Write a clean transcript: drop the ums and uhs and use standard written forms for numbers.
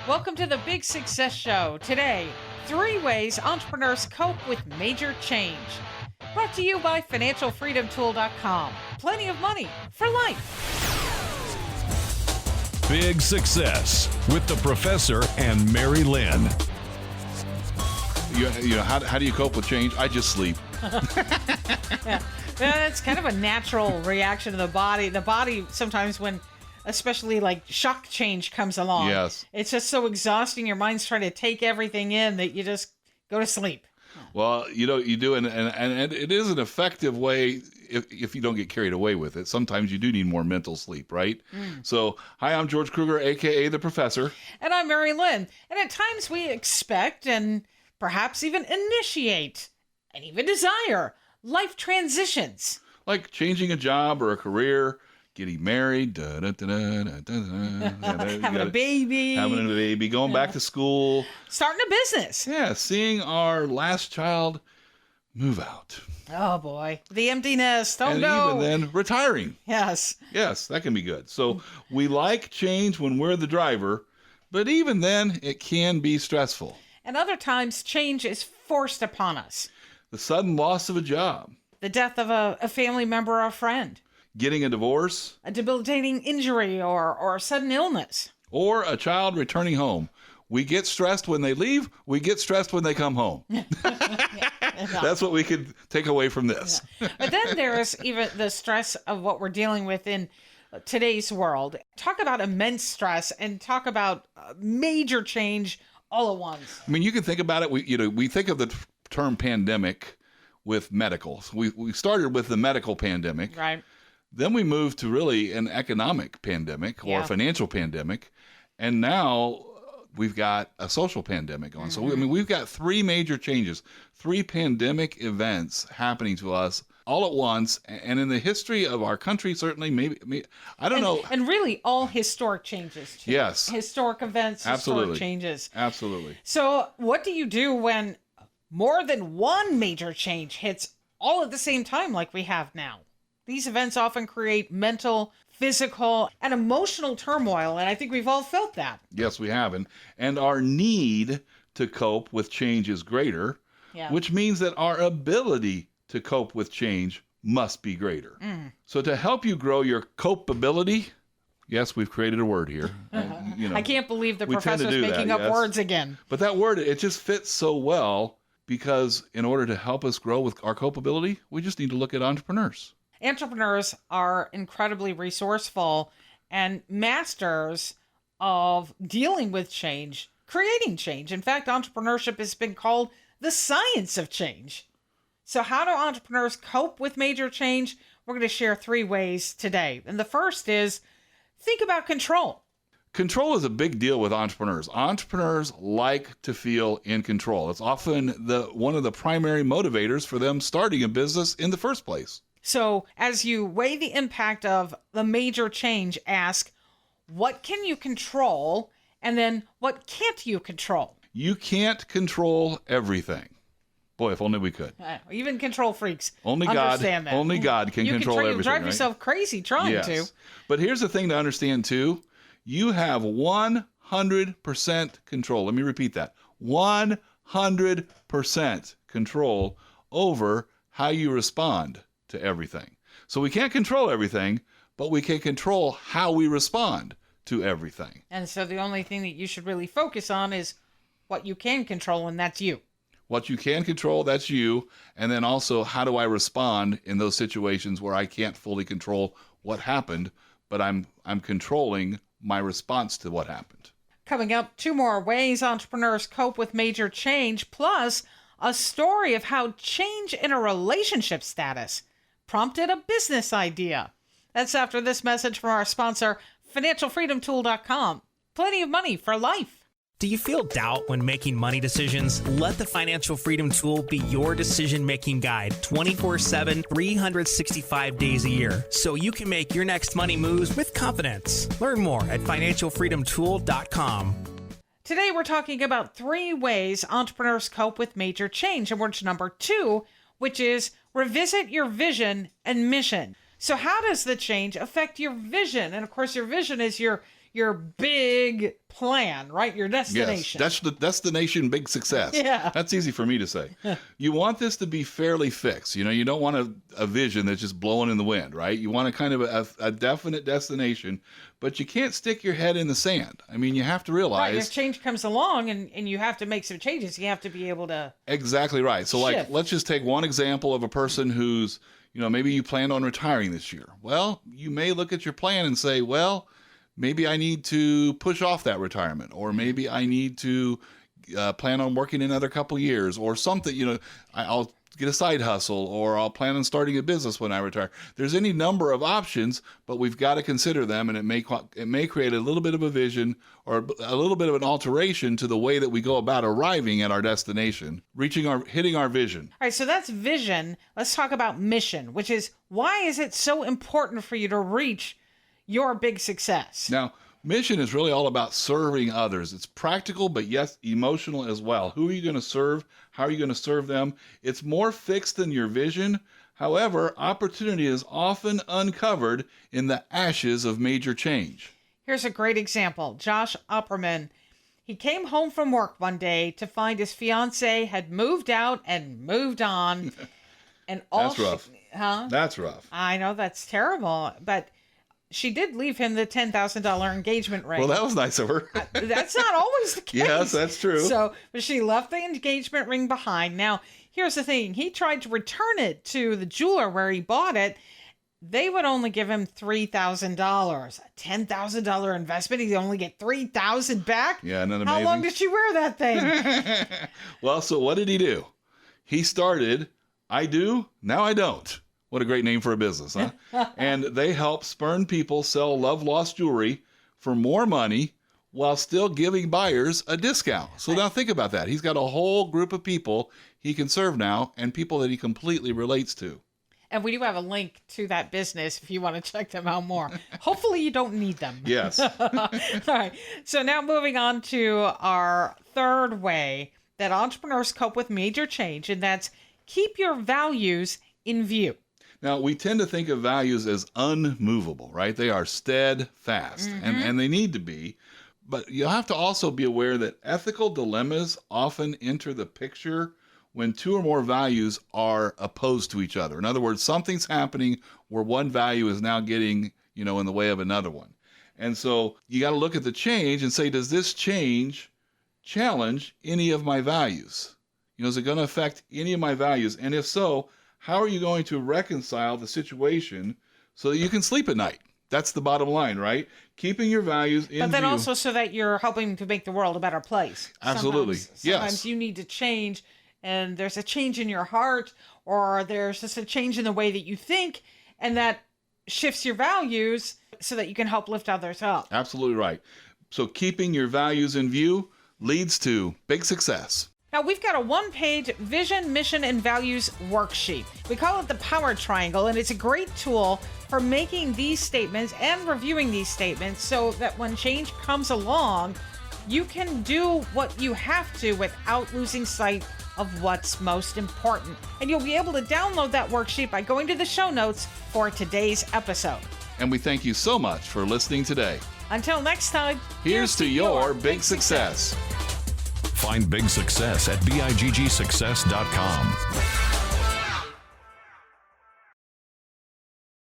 Welcome to the Big Success Show. Today, 3 ways entrepreneurs cope with major change. Brought to you by FinancialFreedomTool.com. Plenty of money for life. Big Success with the professor and Mary-Lynn. How do you cope with change? I just sleep. Yeah, it's kind of a natural reaction of the body. The body sometimes when, especially like shock change comes along. Yes. It's just so exhausting. Your mind's trying to take everything in that you just go to sleep. Well, you do, and it is an effective way if you don't get carried away with it. Sometimes you do need more mental sleep, right? So, hi, I'm George Kruger, a.k.a. the Professor. And I'm Mary-Lynn. And at times we expect and perhaps even initiate and even desire life transitions. Like changing a job or a career, getting married, having a baby, going back to school, starting a business. Yeah, seeing our last child move out. Oh boy, the empty nest. Oh and no. Even then, retiring. Yes, that can be good. So we like change when we're the driver, but even then, it can be stressful. And other times, change is forced upon us. The sudden loss of a job. The death of a family member or a friend. Getting a divorce. A debilitating injury or a sudden illness. Or a child returning home. We get stressed when they leave. We get stressed when they come home. That's what we could take away from this. But then there is even the stress of what we're dealing with in today's world. Talk about immense stress and talk about major change all at once. I mean, you can think about it. We think of the term pandemic with medical. We started with the medical pandemic. Right. Then we moved to really an economic pandemic or financial pandemic. And now we've got a social pandemic going. So, we've got 3 major changes, 3 pandemic events happening to us all at once. And in the history of our country, certainly, maybe I don't know. And really all historic changes, too. Yes. Historic events, historic changes. Absolutely. So what do you do when more than one major change hits all at the same time like we have now? These events often create mental, physical, and emotional turmoil, and I think we've all felt that. Yes, we have. And our need to cope with change is greater, which means that our ability to cope with change must be greater. So to help you grow your copeability, yes, we've created a word here. I can't believe the professor's making up words again. But that word, it just fits so well because in order to help us grow with our copeability, we just need to look at entrepreneurs. Entrepreneurs are incredibly resourceful and masters of dealing with change, creating change. In fact, entrepreneurship has been called the science of change. So how do entrepreneurs cope with major change? We're going to share 3 ways today. And the first is think about control. Control is a big deal with entrepreneurs. Entrepreneurs like to feel in control. It's often one of the primary motivators for them starting a business in the first place. So as you weigh the impact of the major change, ask, what can you control? And then what can't you control? You can't control everything. Boy, if only we could. Even control freaks only understand that. Only God can control everything. You can drive yourself crazy trying to. But here's the thing to understand, too. You have 100% control. Let me repeat that. 100% control over how you respond to everything. So we can't control everything, but we can control how we respond to everything. And so the only thing that you should really focus on is what you can control, and that's you. What you can control, that's you. And then also, how do I respond in those situations where I can't fully control what happened, but I'm controlling my response to what happened. Coming up, 2 more ways entrepreneurs cope with major change, plus a story of how change in a relationship status prompted a business idea. That's after this message from our sponsor, FinancialFreedomTool.com. Plenty of money for life. Do you feel doubt when making money decisions? Let the Financial Freedom Tool be your decision-making guide 24/7, 365 days a year, so you can make your next money moves with confidence. Learn more at FinancialFreedomTool.com. Today we're talking about 3 ways entrepreneurs cope with major change, and we're to number 2, which is revisit your vision and mission. So how does the change affect your vision? And of course, your vision is your your big plan, right? Your Yes, destination. that's the destination big success. Yeah. That's easy for me to say. You want this to be fairly fixed. You don't want a vision that's just blowing in the wind, right? You want a kind of a definite destination, but you can't stick your head in the sand. I mean, you have to Right, realize. if change comes along and you have to make some changes, you have to be able to. Exactly right. So like, shift. let's just take one example of a person who's, maybe you planned on retiring this year. Well, you may look at your plan and say, well, maybe I need to push off that retirement, or maybe I need to plan on working another couple years or something. I'll get a side hustle, or I'll plan on starting a business when I retire. There's any number of options, but we've got to consider them, and it may create a little bit of a vision or a little bit of an alteration to the way that we go about arriving at our destination, hitting our vision. All right, so that's vision. Let's talk about mission, which is why is it so important for you to reach your big success? Now, mission is really all about serving others. It's practical, but yes, emotional as well. Who are you going to serve? How are you going to serve them? It's more fixed than your vision. However, opportunity is often uncovered in the ashes of major change. Here's a great example. Josh Opperman. He came home from work one day to find his fiance had moved out and moved on. And all That's rough. Huh? That's rough. I know that's terrible, but she did leave him the $10,000 engagement ring. Well, that was nice of her. That's not always the case. Yes, that's true. So, but she left the engagement ring behind. Now, here's the thing. He tried to return it to the jeweler where he bought it. They would only give him $3,000. A $10,000 investment. He'd only get $3,000 back. Yeah, isn't that How amazing? long did she wear that thing? Well, so what did he do? He started, I do, now I don't. What a great name for a business, huh? And they help spurn people sell love-lost jewelry for more money while still giving buyers a discount. So now think about that. He's got a whole group of people he can serve now, and people that he completely relates to. And we do have a link to that business if you want to check them out more. Hopefully you don't need them. Yes. All right. So now moving on to our third way that entrepreneurs cope with major change, and that's keep your values in view. Now, we tend to think of values as unmovable, right? They are steadfast, and they need to be. But you'll have to also be aware that ethical dilemmas often enter the picture when two or more values are opposed to each other. In other words, something's happening where one value is now getting, in the way of another one. And so you got to look at the change and say, does this change challenge any of my values? Is it going to affect any of my values? And if so, how are you going to reconcile the situation so that you can sleep at night? That's the bottom line, right? Keeping your values in But then view. also so that you're helping to make the world a better place. Absolutely. Sometimes Yes. you need to change, and there's a change in your heart, or there's just a change in the way that you think, and that shifts your values so that you can help lift others up. Absolutely right. So keeping your values in view leads to big success. Now, we've got a one-page vision, mission, and values worksheet. We call it the Power Triangle, and it's a great tool for making these statements and reviewing these statements so that when change comes along, you can do what you have to without losing sight of what's most important. And you'll be able to download that worksheet by going to the show notes for today's episode. And we thank you so much for listening today. Until next time, Here's to your big success. Find Big Success at biggsuccess.com.